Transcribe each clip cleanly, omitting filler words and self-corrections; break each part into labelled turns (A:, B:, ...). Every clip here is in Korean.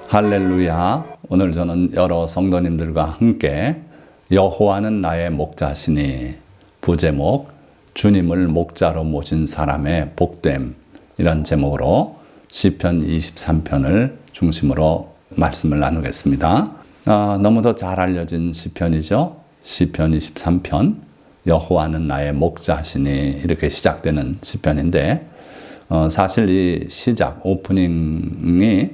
A: 할렐루야. 오늘 저는 여러 성도님들과 함께 여호와는 나의 목자시니 부제목 주님을 목자로 모신 사람의 복됨 이런 제목으로 시편 23편을 중심으로 말씀을 나누겠습니다. 너무도 잘 알려진 시편이죠. 시편 23편 여호와는 나의 목자시니 이렇게 시작되는 시편인데 사실 이 시작 오프닝이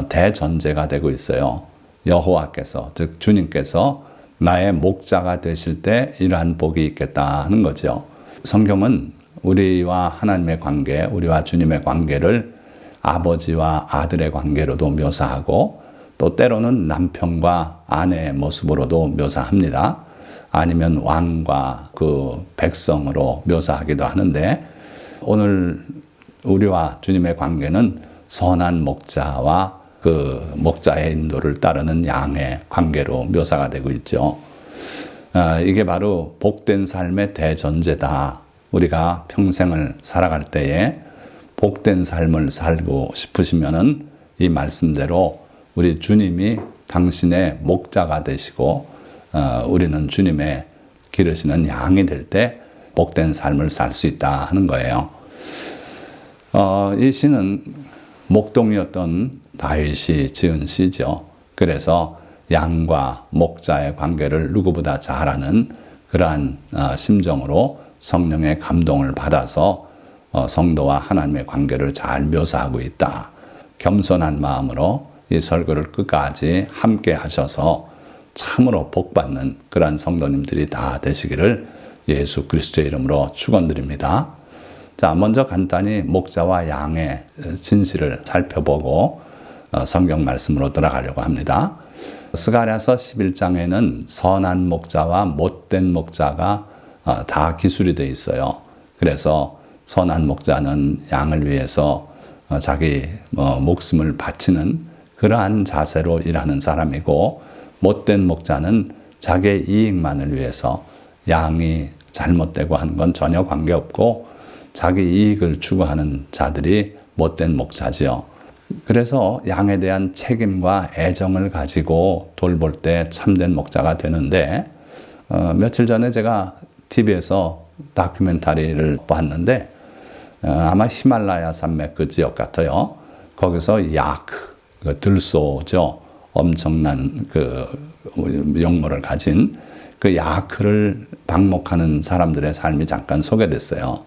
A: 대전제가 되고 있어요. 여호와께서 즉 주님께서 나의 목자가 되실 때 이러한 복이 있겠다 하는 거죠. 성경은 우리와 하나님의 관계, 우리와 주님의 관계를 아버지와 아들의 관계로도 묘사하고 또 때로는 남편과 아내의 모습으로도 묘사합니다. 아니면 왕과 그 백성으로 묘사하기도 하는데 오늘 우리와 주님의 관계는 선한 목자와 그 목자의 인도를 따르는 양의 관계로 묘사가 되고 있죠. 이게 바로 복된 삶의 대전제다. 우리가 평생을 살아갈 때에 복된 삶을 살고 싶으시면은 이 말씀대로 우리 주님이 당신의 목자가 되시고 우리는 주님의 기르시는 양이 될 때 복된 삶을 살 수 있다 하는 거예요. 이 시는 목동이었던 다윗이 지은 시죠. 그래서 양과 목자의 관계를 누구보다 잘 아는 그러한 심정으로 성령의 감동을 받아서 성도와 하나님의 관계를 잘 묘사하고 있다. 겸손한 마음으로 이 설교를 끝까지 함께 하셔서 참으로 복받는 그러한 성도님들이 다 되시기를 예수 그리스도의 이름으로 축원드립니다. 자, 먼저 간단히 목자와 양의 진실을 살펴보고 성경 말씀으로 들어가려고 합니다. 스가랴서 11장에는 선한 목자와 못된 목자가 다 기술이 되어 있어요. 그래서 선한 목자는 양을 위해서 자기 목숨을 바치는 그러한 자세로 일하는 사람이고 못된 목자는 자기의 이익만을 위해서 양이 잘못되고 하는 건 전혀 관계없고 자기 이익을 추구하는 자들이 못된 목자지요. 그래서 양에 대한 책임과 애정을 가지고 돌볼 때 참된 목자가 되는데 며칠 전에 제가 TV에서 다큐멘터리를 봤는데 아마 히말라야 산맥 그 지역 같아요. 거기서 야크, 들소죠. 엄청난 그 용모를 가진 그 야크를 방목하는 사람들의 삶이 잠깐 소개됐어요.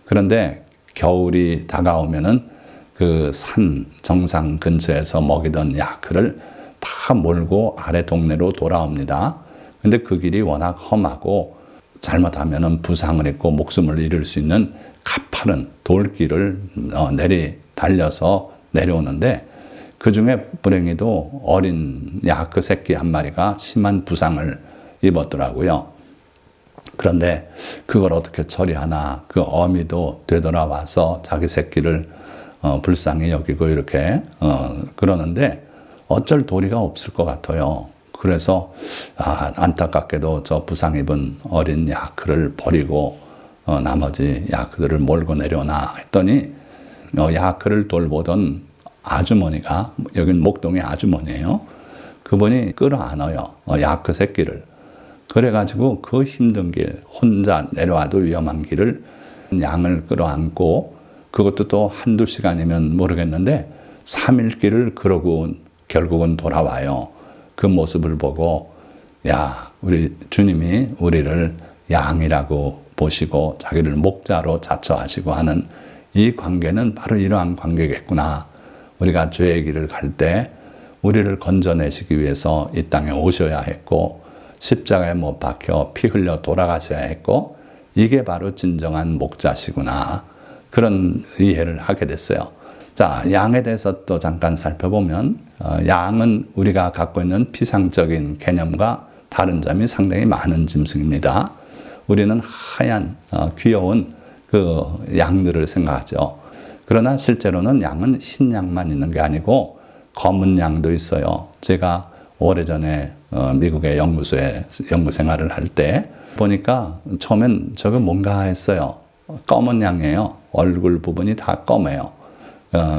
A: 그런데 겨울이 다가오면은 그 산 정상 근처에서 먹이던 야크를 다 몰고 아래 동네로 돌아옵니다. 근데 그 길이 워낙 험하고 잘못하면은 부상을 입고 목숨을 잃을 수 있는 가파른 돌길을 달려서 내려오는데 그 중에 불행히도 어린 야크 새끼 한 마리가 심한 부상을 입었더라고요. 그런데 그걸 어떻게 처리하나 그 어미도 되돌아와서 자기 새끼를 불쌍히 여기고 이렇게 그러는데 어쩔 도리가 없을 것 같아요. 그래서 안타깝게도 저 부상 입은 어린 야크를 버리고 나머지 야크들을 몰고 내려오나 했더니 야크를 돌보던 아주머니가 여긴 목동의 아주머니예요. 그분이 끌어안아요. 야크 새끼를. 그래가지고 그 힘든 길 혼자 내려와도 위험한 길을 양을 끌어안고 그것도 또 한두 시간이면 모르겠는데 3일 길을 그러고 결국은 돌아와요. 그 모습을 보고 야 우리 주님이 우리를 양이라고 보시고 자기를 목자로 자처하시고 하는 이 관계는 바로 이러한 관계겠구나. 우리가 죄의 길을 갈 때 우리를 건져내시기 위해서 이 땅에 오셔야 했고 십자가에 못 박혀 피 흘려 돌아가셔야 했고 이게 바로 진정한 목자시구나. 그런 이해를 하게 됐어요. 자, 양에 대해서 또 잠깐 살펴보면 양은 우리가 갖고 있는 피상적인 개념과 다른 점이 상당히 많은 짐승입니다. 우리는 하얀 귀여운 그 양들을 생각하죠. 그러나 실제로는 양은 흰 양만 있는 게 아니고 검은 양도 있어요. 제가 오래전에 미국의 연구소에 연구 생활을 할 때 보니까 처음엔 저거 뭔가 했어요. 검은 양이에요. 얼굴 부분이 다 검해요.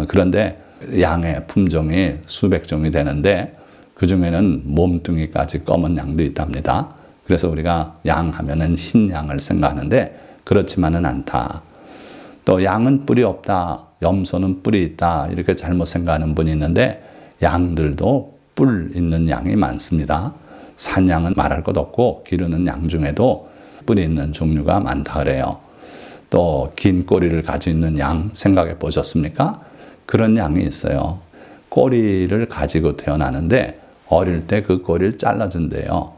A: 그런데 양의 품종이 수백 종이 되는데 그 중에는 몸뚱이까지 검은 양도 있답니다. 그래서 우리가 양 하면은 흰 양을 생각하는데 그렇지만은 않다. 또 양은 뿔이 없다. 염소는 뿔이 있다. 이렇게 잘못 생각하는 분이 있는데 양들도 뿔 있는 양이 많습니다. 산양은 말할 것 없고 기르는 양 중에도 뿔이 있는 종류가 많다 그래요. 또 긴 꼬리를 가지고 있는 양 생각해 보셨습니까? 그런 양이 있어요. 꼬리를 가지고 태어나는데 어릴 때 그 꼬리를 잘라준대요.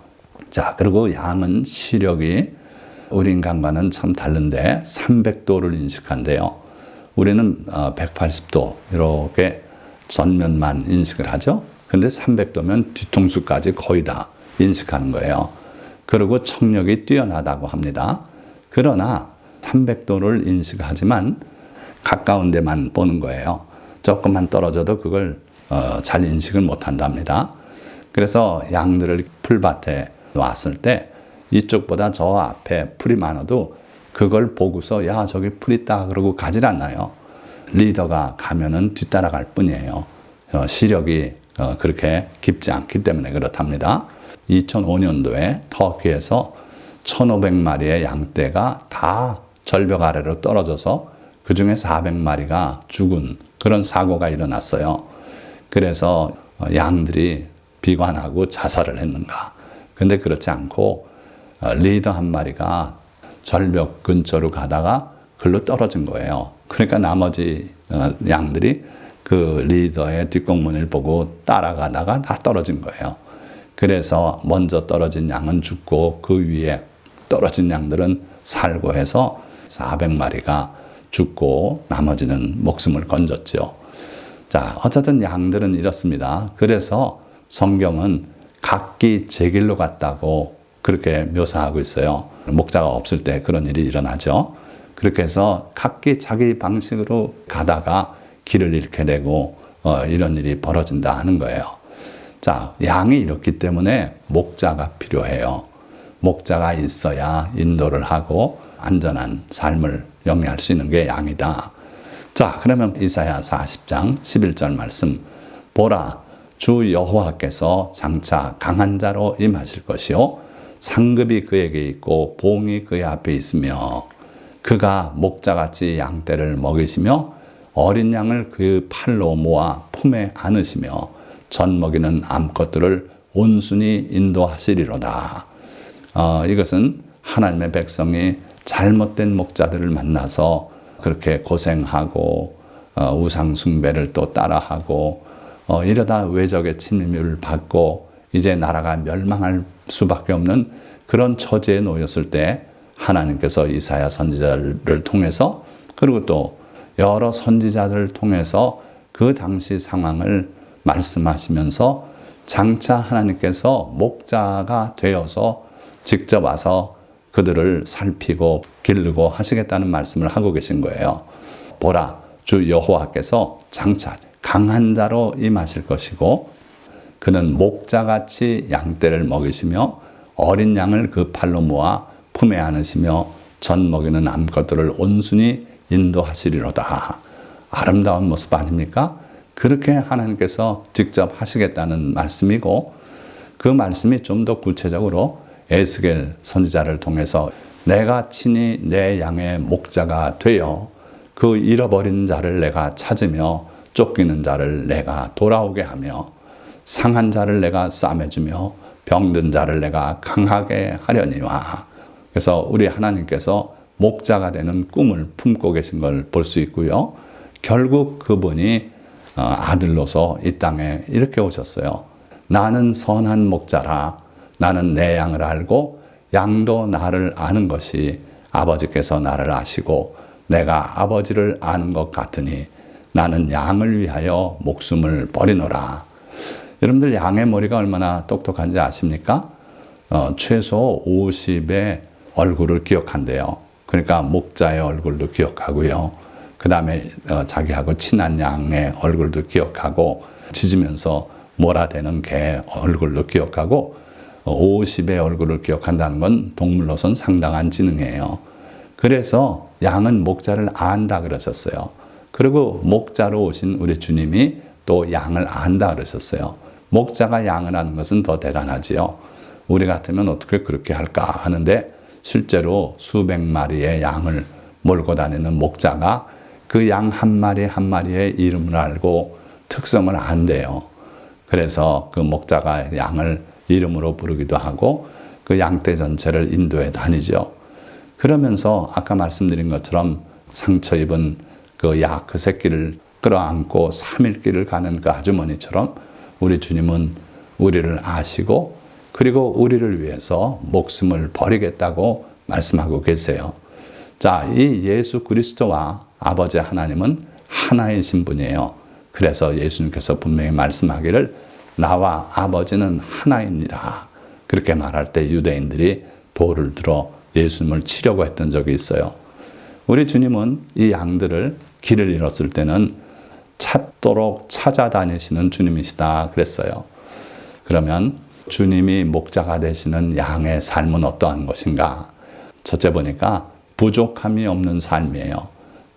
A: 자, 그리고 양은 시력이 우리 인간과는 참 다른데 300도를 인식한대요. 우리는 180도 이렇게 전면만 인식을 하죠. 근데 300도면 뒤통수까지 거의 다 인식하는 거예요. 그리고 청력이 뛰어나다고 합니다. 그러나 300도를 인식하지만 가까운 데만 보는 거예요. 조금만 떨어져도 그걸 잘 인식을 못한답니다. 그래서 양들을 풀밭에 놨을 때 이쪽보다 저 앞에 풀이 많아도 그걸 보고서 야 저기 풀 있다 그러고 가질 않나요? 리더가 가면은 뒤따라갈 뿐이에요. 시력이 그렇게 깊지 않기 때문에 그렇답니다. 2005년도에 터키에서 1,500마리의 양떼가 다 절벽 아래로 떨어져서 그 중에 400마리가 죽은 그런 사고가 일어났어요. 그래서 양들이 비관하고 자살을 했는가. 근데 그렇지 않고 리더 한 마리가 절벽 근처로 가다가 글로 떨어진 거예요. 그러니까 나머지 양들이 그 리더의 뒷공문을 보고 따라가다가 다 떨어진 거예요. 그래서 먼저 떨어진 양은 죽고 그 위에 떨어진 양들은 살고 해서 400마리가 죽고 나머지는 목숨을 건졌죠. 자, 어쨌든 양들은 이렇습니다. 그래서 성경은 각기 제 길로 갔다고 그렇게 묘사하고 있어요. 목자가 없을 때 그런 일이 일어나죠. 그렇게 해서 각기 자기 방식으로 가다가 길을 잃게 되고 이런 일이 벌어진다 하는 거예요. 자, 양이 이렇기 때문에 목자가 필요해요. 목자가 있어야 인도를 하고 안전한 삶을 영위할 수 있는 게 양이다. 자, 그러면 이사야 40장 11절 말씀. 보라, 주 여호와께서 장차 강한 자로 임하실 것이요 상급이 그에게 있고 봉이 그의 앞에 있으며 그가 목자같이 양떼를 먹이시며 어린 양을 그 팔로 모아 품에 안으시며 젖 먹이는 암컷들을 온순히 인도하시리로다. 이것은 하나님의 백성이 잘못된 목자들을 만나서 그렇게 고생하고 우상 숭배를 또 따라하고 이러다 외적의 침입을 받고 이제 나라가 멸망할 수밖에 없는 그런 처지에 놓였을 때 하나님께서 이사야 선지자를 통해서 그리고 또 여러 선지자들을 통해서 그 당시 상황을 말씀하시면서 장차 하나님께서 목자가 되어서 직접 와서 그들을 살피고 기르고 하시겠다는 말씀을 하고 계신 거예요. 보라, 주 여호와께서 장차 강한 자로 임하실 것이고 그는 목자같이 양떼를 먹이시며 어린 양을 그 팔로 모아 품에 안으시며 젖 먹이는 암컷들을 온순히 인도하시리로다. 아름다운 모습 아닙니까? 그렇게 하나님께서 직접 하시겠다는 말씀이고 그 말씀이 좀 더 구체적으로 에스겔 선지자를 통해서 내가 친히 내 양의 목자가 되어 그 잃어버린 자를 내가 찾으며 쫓기는 자를 내가 돌아오게 하며 상한 자를 내가 싸매주며 병든 자를 내가 강하게 하려니와. 그래서 우리 하나님께서 목자가 되는 꿈을 품고 계신 걸 볼 수 있고요. 결국 그분이 아들로서 이 땅에 이렇게 오셨어요. 나는 선한 목자라. 나는 내 양을 알고 양도 나를 아는 것이 아버지께서 나를 아시고 내가 아버지를 아는 것 같으니 나는 양을 위하여 목숨을 버리노라. 여러분들 양의 머리가 얼마나 똑똑한지 아십니까? 최소 50의 얼굴을 기억한대요. 그러니까 목자의 얼굴도 기억하고요. 그 다음에 자기하고 친한 양의 얼굴도 기억하고 짖으면서 몰아대는 개 얼굴도 기억하고 50의 얼굴을 기억한다는 건 동물로선 상당한 지능이에요. 그래서 양은 목자를 안다 그러셨어요. 그리고 목자로 오신 우리 주님이 또 양을 안다 그러셨어요. 목자가 양을 아는 것은 더 대단하지요. 우리 같으면 어떻게 그렇게 할까 하는데 실제로 수백 마리의 양을 몰고 다니는 목자가 그 양 한 마리 한 마리의 이름을 알고 특성을 안대요. 그래서 그 목자가 양을 이름으로 부르기도 하고 그 양떼 전체를 인도해 다니죠. 그러면서 아까 말씀드린 것처럼 상처 입은 그 새끼를 끌어안고 3일 길을 가는 그 아주머니처럼 우리 주님은 우리를 아시고 그리고 우리를 위해서 목숨을 버리겠다고 말씀하고 계세요. 자, 이 예수 그리스도와 아버지 하나님은 하나인 신분이에요. 그래서 예수님께서 분명히 말씀하기를 나와 아버지는 하나이니라. 그렇게 말할 때 유대인들이 돌을 들어 예수님을 치려고 했던 적이 있어요. 우리 주님은 이 양들을 길을 잃었을 때는 찾도록 찾아다니시는 주님이시다 그랬어요. 그러면 주님이 목자가 되시는 양의 삶은 어떠한 것인가? 첫째 보니까 부족함이 없는 삶이에요.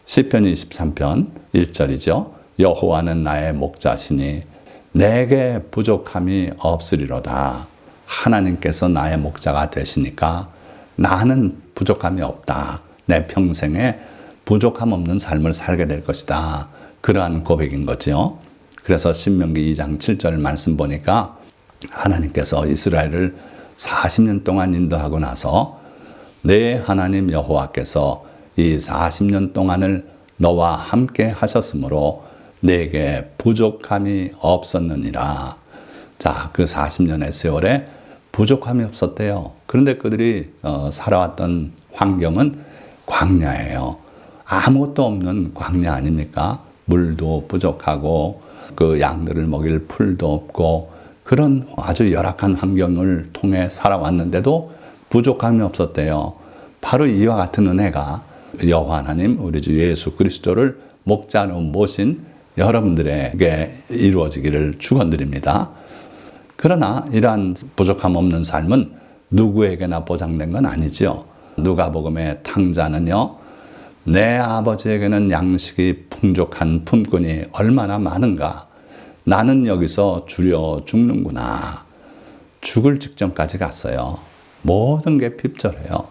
A: 시편 23편 1절이죠. 여호와는 나의 목자시니 내게 부족함이 없으리로다. 하나님께서 나의 목자가 되시니까 나는 부족함이 없다. 내 평생에 부족함 없는 삶을 살게 될 것이다. 그러한 고백인 거죠. 그래서 신명기 2장 7절 말씀 보니까 하나님께서 이스라엘을 40년 동안 인도하고 나서 내 하나님 여호와께서 이 40년 동안을 너와 함께 하셨으므로 내게 부족함이 없었느니라. 자, 그 40년의 세월에 부족함이 없었대요. 그런데 그들이 살아왔던 환경은 광야예요. 아무것도 없는 광야 아닙니까? 물도 부족하고 그 양들을 먹일 풀도 없고 그런 아주 열악한 환경을 통해 살아왔는데도 부족함이 없었대요. 바로 이와 같은 은혜가 여호와 하나님 우리 주 예수 그리스도를 목자로 모신 여러분들에게 이루어지기를 축원드립니다. 그러나 이러한 부족함 없는 삶은 누구에게나 보장된 건 아니죠. 누가복음의 탕자는요. 내 아버지에게는 양식이 풍족한 품꾼이 얼마나 많은가. 나는 여기서 주려 죽는구나. 죽을 직전까지 갔어요. 모든 게 핍절해요.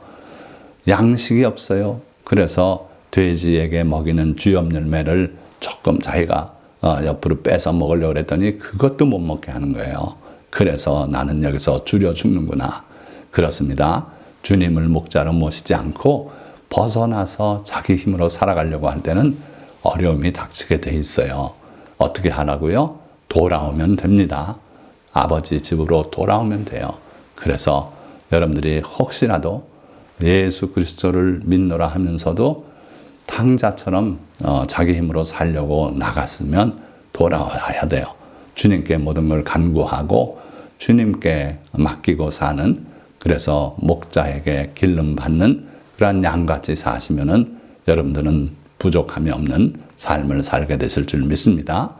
A: 양식이 없어요. 그래서 돼지에게 먹이는 주염 열매를 조금 자기가 옆으로 뺏어 먹으려고 했더니 그것도 못 먹게 하는 거예요. 그래서 나는 여기서 주려 죽는구나. 그렇습니다. 주님을 목자로 모시지 않고 벗어나서 자기 힘으로 살아가려고 할 때는 어려움이 닥치게 돼 있어요. 어떻게 하라고요? 돌아오면 됩니다. 아버지 집으로 돌아오면 돼요. 그래서 여러분들이 혹시라도 예수 그리스도를 믿노라 하면서도 탕자처럼 자기 힘으로 살려고 나갔으면 돌아와야 돼요. 주님께 모든 걸 간구하고 주님께 맡기고 사는, 그래서 목자에게 기름 받는 그러한 양같이 사시면은 여러분들은 부족함이 없는 삶을 살게 되실 줄 믿습니다.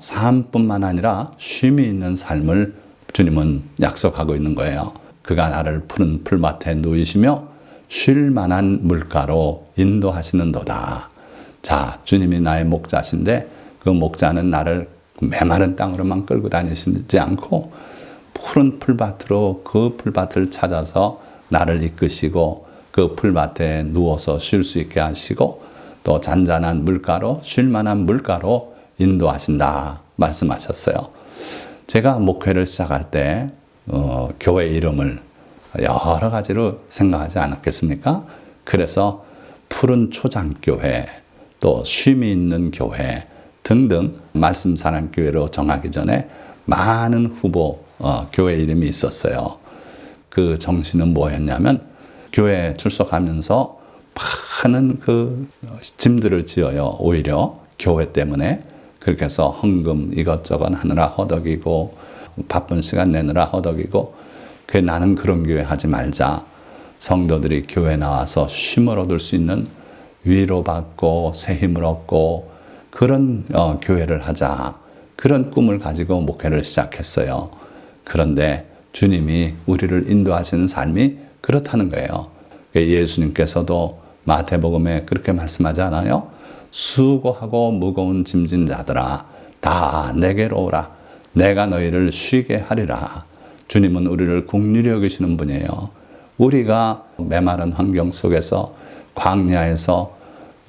A: 삶뿐만 아니라 쉼이 있는 삶을 주님은 약속하고 있는 거예요. 그가 나를 푸른 풀밭에 누이시며 쉴 만한 물가로 인도하시는도다. 자, 주님이 나의 목자신데 그 목자는 나를 메마른 땅으로만 끌고 다니시지 않고 푸른 풀밭으로 그 풀밭을 찾아서 나를 이끄시고 그 풀밭에 누워서 쉴 수 있게 하시고 또 잔잔한 물가로 쉴 만한 물가로 인도하신다 말씀하셨어요. 제가 목회를 시작할 때 교회 이름을 여러 가지로 생각하지 않았겠습니까? 그래서 푸른 초장교회, 또 쉼이 있는 교회 등등 말씀사랑교회로 정하기 전에 많은 후보 교회 이름이 있었어요. 그 정신은 뭐였냐면 교회에 출석하면서 많은 그 짐들을 지어요. 오히려 교회 때문에. 그렇게 해서 헌금 이것저것 하느라 허덕이고 바쁜 시간 내느라 허덕이고 나는 그런 교회 하지 말자. 성도들이 교회 나와서 쉼을 얻을 수 있는 위로받고 새 힘을 얻고 그런 교회를 하자. 그런 꿈을 가지고 목회를 시작했어요. 그런데 주님이 우리를 인도하시는 삶이 그렇다는 거예요. 예수님께서도 마태복음에 그렇게 말씀하지 않아요? 수고하고 무거운 짐진 자들아 다 내게로 오라. 내가 너희를 쉬게 하리라. 주님은 우리를 긍휼히 여기시는 분이에요. 우리가 메마른 환경 속에서 광야에서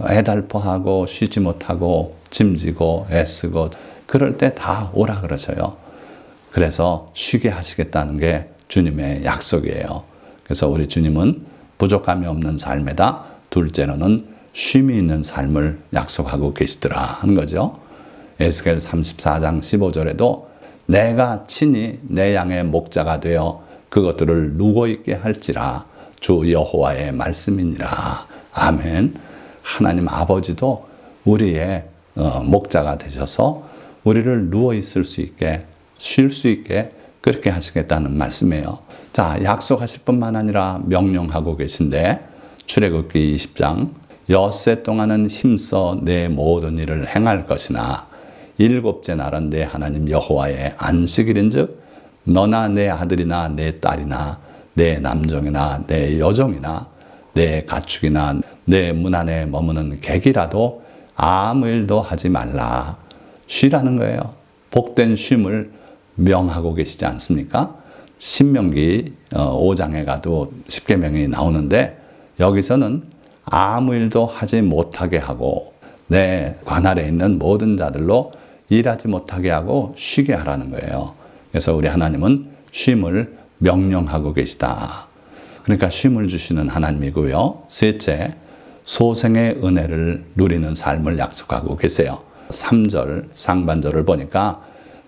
A: 애달퍼하고 쉬지 못하고 짐지고 애쓰고 그럴 때 다 오라 그러셔요. 그래서 쉬게 하시겠다는 게 주님의 약속이에요. 그래서 우리 주님은 부족함이 없는 삶에다 둘째로는 쉼이 있는 삶을 약속하고 계시더라 하는 거죠. 에스겔 34장 15절에도 내가 친히 내 양의 목자가 되어 그것들을 누워있게 할지라 주 여호와의 말씀이니라. 아멘. 하나님 아버지도 우리의 목자가 되셔서 우리를 누워있을 수 있게 쉴 수 있게 그렇게 하시겠다는 말씀이에요. 자, 약속하실 뿐만 아니라 명령하고 계신데 출애굽기 20장 엿새 동안은 힘써 내 모든 일을 행할 것이나 일곱째 날은 내 하나님 여호와의 안식일인즉 너나 내 아들이나 내 딸이나 내 남종이나 내 여종이나 내 가축이나 내 문 안에 머무는 객이라도 아무 일도 하지 말라. 쉬라는 거예요. 복된 쉼을 명하고 계시지 않습니까? 신명기 5장에 가도 십계명이 나오는데 여기서는 아무 일도 하지 못하게 하고 내 관할에 있는 모든 자들로 일하지 못하게 하고 쉬게 하라는 거예요. 그래서 우리 하나님은 쉼을 명령하고 계시다. 그러니까 쉼을 주시는 하나님이고요. 셋째, 소생의 은혜를 누리는 삶을 약속하고 계세요. 3절 상반절을 보니까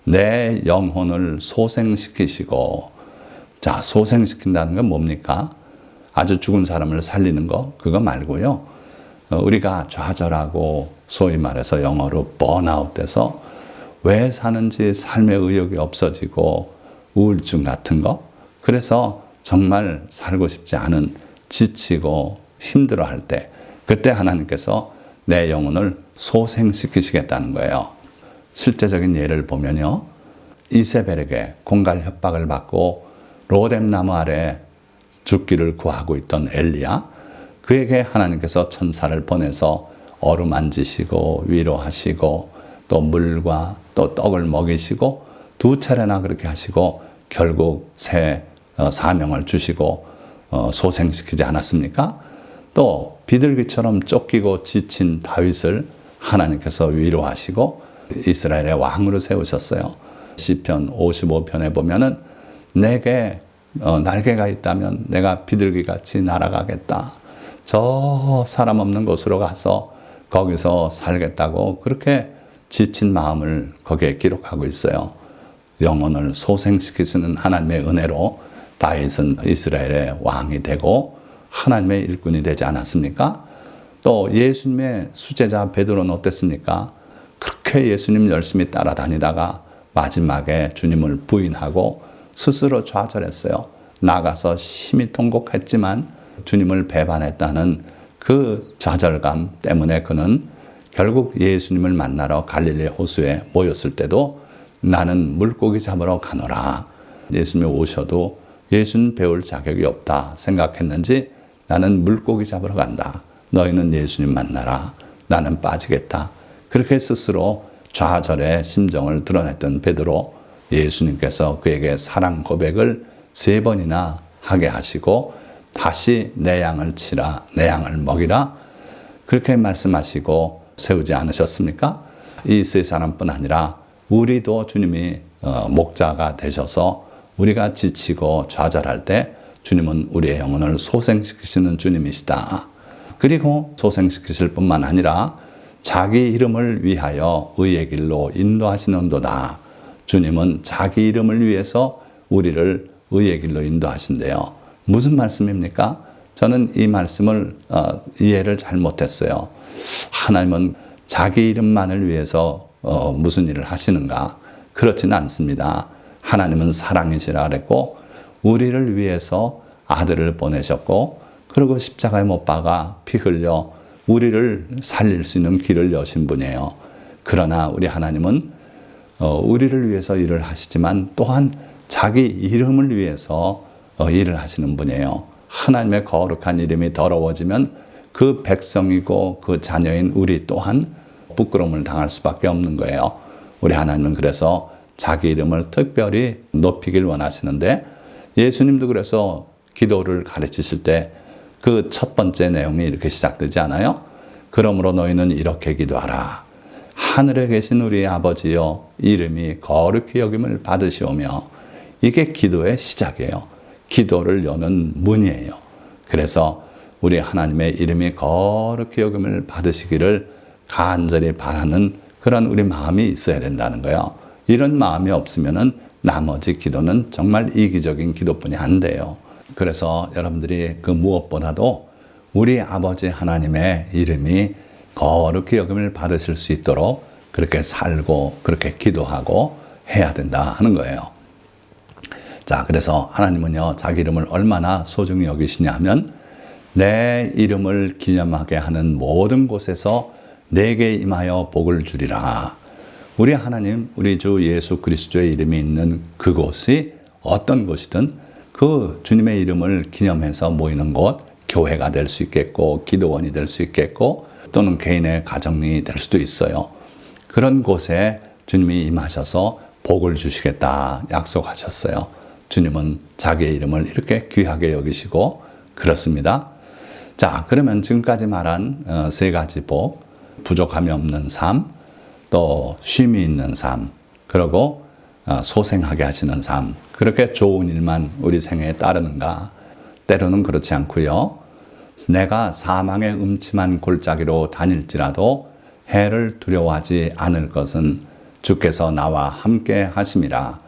A: 내 영혼을 소생시키시고, 자, 소생시킨다는 건 뭡니까? 아주 죽은 사람을 살리는 거, 그거 말고요. 우리가 좌절하고 소위 말해서 영어로 번아웃 돼서 왜 사는지 삶의 의욕이 없어지고 우울증 같은 거, 그래서 정말 살고 싶지 않은 지치고 힘들어 할 때, 그때 하나님께서 내 영혼을 소생시키시겠다는 거예요. 실제적인 예를 보면요. 이세벨에게 공갈 협박을 받고 로뎀 나무 아래 죽기를 구하고 있던 엘리야, 그에게 하나님께서 천사를 보내서 어루만지시고 위로하시고 또 물과 또 떡을 먹이시고 2차례나 그렇게 하시고 결국 새 사명을 주시고 소생시키지 않았습니까? 또 비둘기처럼 쫓기고 지친 다윗을 하나님께서 위로하시고 이스라엘의 왕으로 세우셨어요. 시편 55편에 보면은 내게 날개가 있다면 내가 비둘기같이 날아가겠다. 저 사람 없는 곳으로 가서 거기서 살겠다고 그렇게 지친 마음을 거기에 기록하고 있어요. 영혼을 소생시키시는 하나님의 은혜로 다윗은 이스라엘의 왕이 되고 하나님의 일꾼이 되지 않았습니까? 또 예수님의 수제자 베드로는 어땠습니까? 그렇게 예수님 열심히 따라다니다가 마지막에 주님을 부인하고 스스로 좌절했어요. 나가서 심히 통곡했지만 주님을 배반했다는 그 좌절감 때문에 그는 결국 예수님을 만나러 갈릴리 호수에 모였을 때도 나는 물고기 잡으러 가노라. 예수님이 오셔도 예수는 배울 자격이 없다 생각했는지 나는 물고기 잡으러 간다. 너희는 예수님 만나라. 나는 빠지겠다. 그렇게 스스로 좌절의 심정을 드러냈던 베드로, 예수님께서 그에게 사랑 고백을 3번이나 하게 하시고 다시 내 양을 치라, 내 양을 먹이라 그렇게 말씀하시고 세우지 않으셨습니까? 이 세 사람뿐 아니라 우리도 주님이 목자가 되셔서 우리가 지치고 좌절할 때 주님은 우리의 영혼을 소생시키시는 주님이시다. 그리고 소생시키실 뿐만 아니라 자기 이름을 위하여 의의 길로 인도하시는도다. 주님은 자기 이름을 위해서 우리를 의의 길로 인도하신대요. 무슨 말씀입니까? 저는 이 말씀을 이해를 잘 못했어요. 하나님은 자기 이름만을 위해서 무슨 일을 하시는가? 그렇지는 않습니다. 하나님은 사랑이시라 그랬고 우리를 위해서 아들을 보내셨고 그리고 십자가에 못 박아 피 흘려 우리를 살릴 수 있는 길을 여신 분이에요. 그러나 우리 하나님은 우리를 위해서 일을 하시지만 또한 자기 이름을 위해서 일을 하시는 분이에요. 하나님의 거룩한 이름이 더러워지면 그 백성이고 그 자녀인 우리 또한 부끄러움을 당할 수밖에 없는 거예요. 우리 하나님은 그래서 자기 이름을 특별히 높이길 원하시는데, 예수님도 그래서 기도를 가르치실 때 그 첫 번째 내용이 이렇게 시작되지 않아요? 그러므로 너희는 이렇게 기도하라. 하늘에 계신 우리 아버지여, 이름이 거룩히 여김을 받으시오며. 이게 기도의 시작이에요. 기도를 여는 문이에요. 그래서 우리 하나님의 이름이 거룩히 여김을 받으시기를 간절히 바라는 그런 우리 마음이 있어야 된다는 거예요. 이런 마음이 없으면은 나머지 기도는 정말 이기적인 기도뿐이 안 돼요. 그래서 여러분들이 그 무엇보다도 우리 아버지 하나님의 이름이 거룩히 여김을 받으실 수 있도록 그렇게 살고 그렇게 기도하고 해야 된다 하는 거예요. 자, 그래서 하나님은요, 자기 이름을 얼마나 소중히 여기시냐 하면, 내 이름을 기념하게 하는 모든 곳에서 내게 임하여 복을 주리라. 우리 하나님, 우리 주 예수 그리스도의 이름이 있는 그곳이 어떤 곳이든 그 주님의 이름을 기념해서 모이는 곳, 교회가 될 수 있겠고 기도원이 될 수 있겠고 또는 개인의 가정이 될 수도 있어요. 그런 곳에 주님이 임하셔서 복을 주시겠다 약속하셨어요. 주님은 자기의 이름을 이렇게 귀하게 여기시고 그렇습니다. 자, 그러면 지금까지 말한 세 가지 복, 부족함이 없는 삶, 또 쉼이 있는 삶, 그리고 소생하게 하시는 삶, 그렇게 좋은 일만 우리 생애에 따르는가? 때로는 그렇지 않고요. 내가 사망의 음침한 골짜기로 다닐지라도 해를 두려워하지 않을 것은 주께서 나와 함께 하심이라.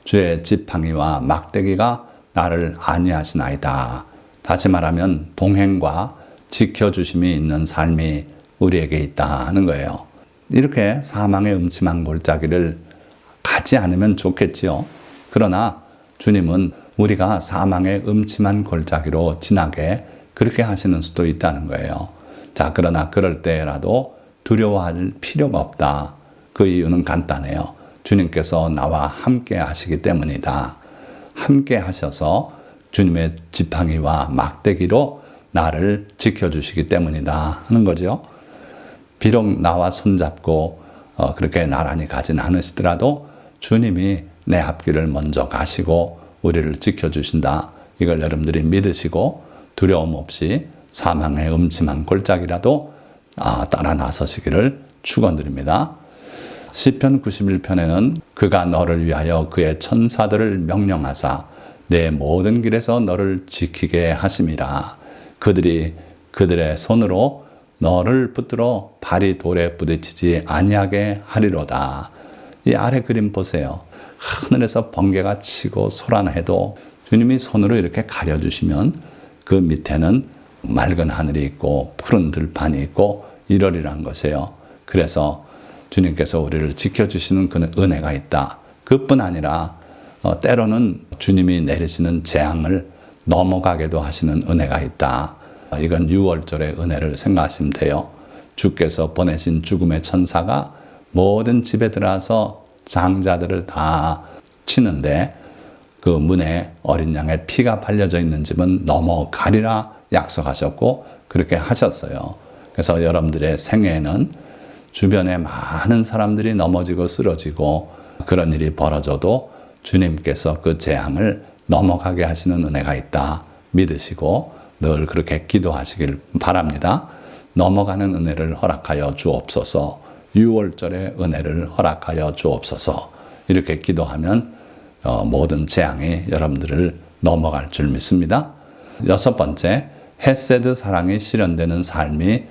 A: 주의 지팡이와 막대기가 나를 안위하시나이다. 다시 말하면 동행과 지켜주심이 있는 삶이 우리에게 있다 하는 거예요. 이렇게 사망의 음침한 골짜기를 가지 않으면 좋겠지요. 그러나 주님은 우리가 사망의 음침한 골짜기로 지나게 그렇게 하시는 수도 있다는 거예요. 자, 그러나 그럴 때라도 두려워할 필요가 없다. 그 이유는 간단해요. 주님께서 나와 함께 하시기 때문이다. 함께 하셔서 주님의 지팡이와 막대기로 나를 지켜주시기 때문이다 하는 거죠. 비록 나와 손잡고 그렇게 나란히 가진 않으시더라도 주님이 내 앞길을 먼저 가시고 우리를 지켜주신다. 이걸 여러분들이 믿으시고 두려움 없이 사망의 음침한 골짜기라도 따라 나서시기를 축원드립니다. 시편 91편에는 그가 너를 위하여 그의 천사들을 명령하사 내 모든 길에서 너를 지키게 하심이라. 그들이 그들의 손으로 너를 붙들어 발이 돌에 부딪히지 아니하게 하리로다. 이 아래 그림 보세요. 하늘에서 번개가 치고 소란해도 주님이 손으로 이렇게 가려주시면 그 밑에는 맑은 하늘이 있고 푸른 들판이 있고 이러리란 것이에요. 그래서 주님께서 우리를 지켜주시는 그 은혜가 있다. 그뿐 아니라 때로는 주님이 내리시는 재앙을 넘어가게도 하시는 은혜가 있다. 이건 6월절의 은혜를 생각하시면 돼요. 주께서 보내신 죽음의 천사가 모든 집에 들어와서 장자들을 다 치는데 그 문에 어린 양의 피가 발려져 있는 집은 넘어가리라 약속하셨고 그렇게 하셨어요. 그래서 여러분들의 생애에는 주변에 많은 사람들이 넘어지고 쓰러지고 그런 일이 벌어져도 주님께서 그 재앙을 넘어가게 하시는 은혜가 있다 믿으시고 늘 그렇게 기도하시길 바랍니다. 넘어가는 은혜를 허락하여 주옵소서. 6월절의 은혜를 허락하여 주옵소서. 이렇게 기도하면 모든 재앙이 여러분들을 넘어갈 줄 믿습니다. 6번째, 헤세드 사랑이 실현되는 삶이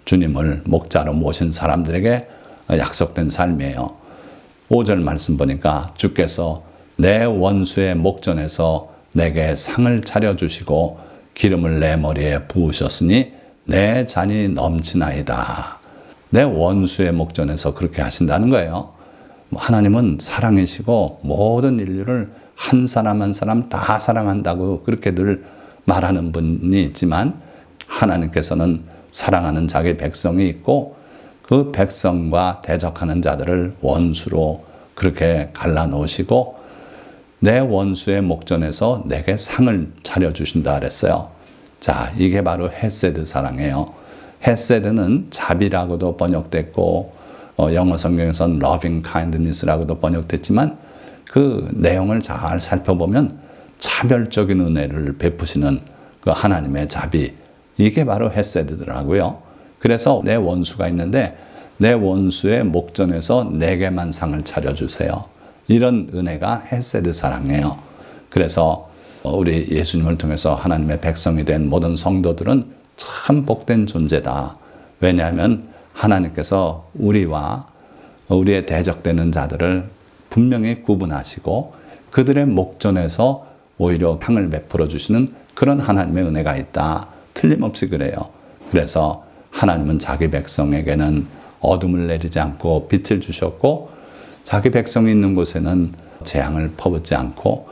A: 주님을 목자로 모신 사람들에게 약속된 삶이에요. 5절 말씀 보니까 주께서 내 원수의 목전에서 내게 상을 차려주시고 기름을 내 머리에 부으셨으니 내 잔이 넘치나이다. 내 원수의 목전에서 그렇게 하신다는 거예요. 하나님은 사랑이시고 모든 인류를 한 사람 한 사람 다 사랑한다고 그렇게 늘 말하는 분이 있지만 하나님께서는 사랑하는 자기 백성이 있고 그 백성과 대적하는 자들을 원수로 그렇게 갈라놓으시고 내 원수의 목전에서 내게 상을 차려주신다 그랬어요. 자, 이게 바로 헤세드 사랑이에요. 헤세드는 자비라고도 번역됐고 영어 성경에서는 loving kindness라고도 번역됐지만 그 내용을 잘 살펴보면 차별적인 은혜를 베푸시는 그 하나님의 자비, 이게 바로 헤세드더라고요. 그래서 내 원수가 있는데 내 원수의 목전에서 내게만 상을 차려주세요. 이런 은혜가 헤세드 사랑이에요. 그래서 우리 예수님을 통해서 하나님의 백성이 된 모든 성도들은 참 복된 존재다. 왜냐하면 하나님께서 우리와 우리의 대적되는 자들을 분명히 구분하시고 그들의 목전에서 오히려 상을 베풀어 주시는 그런 하나님의 은혜가 있다. 틀림없이 그래요. 그래서 하나님은 자기 백성에게는 어둠을 내리지 않고 빛을 주셨고 자기 백성이 있는 곳에는 재앙을 퍼붓지 않고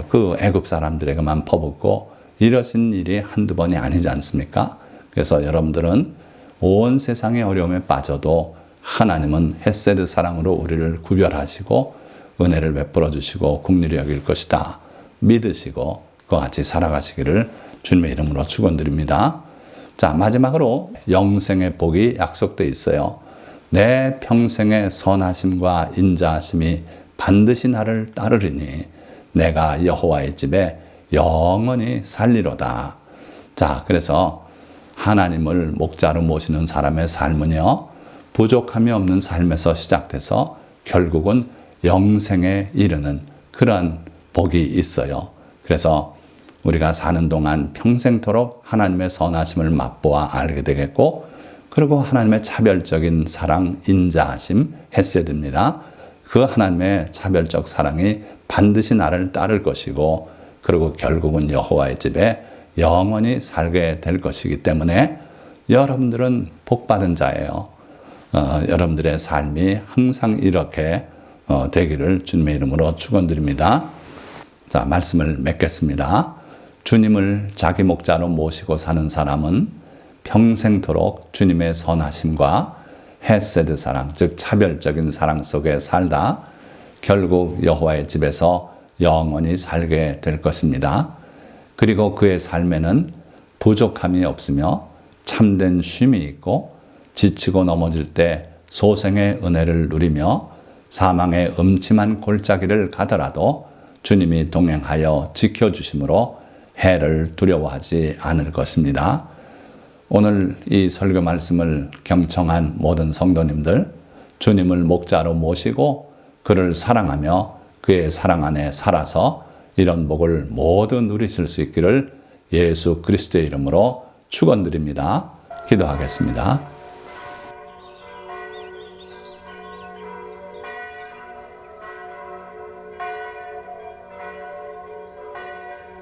A: 그 애굽 사람들에게만 퍼붓고 이러신 일이 한두 번이 아니지 않습니까? 그래서 여러분들은 온 세상의 어려움에 빠져도 하나님은 헤세드 사랑으로 우리를 구별하시고 은혜를 베풀어 주시고 긍휼히 여길 것이다. 믿으시고 그와 같이 살아가시기를 주님의 이름으로 축원드립니다. 자, 마지막으로 영생의 복이 약속되어 있어요. 내 평생의 선하심과 인자하심이 반드시 나를 따르리니 내가 여호와의 집에 영원히 살리로다. 자, 그래서 하나님을 목자로 모시는 사람의 삶은요, 부족함이 없는 삶에서 시작돼서 결국은 영생에 이르는 그러한 복이 있어요. 그래서 우리가 사는 동안 평생토록 하나님의 선하심을 맛보아 알게 되겠고, 그리고 하나님의 차별적인 사랑, 인자하심, 헤세드입니다. 그 하나님의 차별적 사랑이 반드시 나를 따를 것이고, 그리고 결국은 여호와의 집에 영원히 살게 될 것이기 때문에 여러분들은 복받은 자예요. 여러분들의 삶이 항상 이렇게 되기를 주님의 이름으로 축원드립니다. 자, 말씀을 맺겠습니다. 주님을 자기 목자로 모시고 사는 사람은 평생토록 주님의 선하심과 헤세드 사랑, 즉 차별적인 사랑 속에 살다 결국 여호와의 집에서 영원히 살게 될 것입니다. 그리고 그의 삶에는 부족함이 없으며 참된 쉼이 있고 지치고 넘어질 때 소생의 은혜를 누리며 사망의 음침한 골짜기를 가더라도 주님이 동행하여 지켜주심으로 해를 두려워하지 않을 것입니다. 오늘 이 설교 말씀을 경청한 모든 성도님들, 주님을 목자로 모시고 그를 사랑하며 그의 사랑 안에 살아서 이런 복을 모두 누리실 수 있기를 예수 그리스도의 이름으로 축원드립니다. 기도하겠습니다.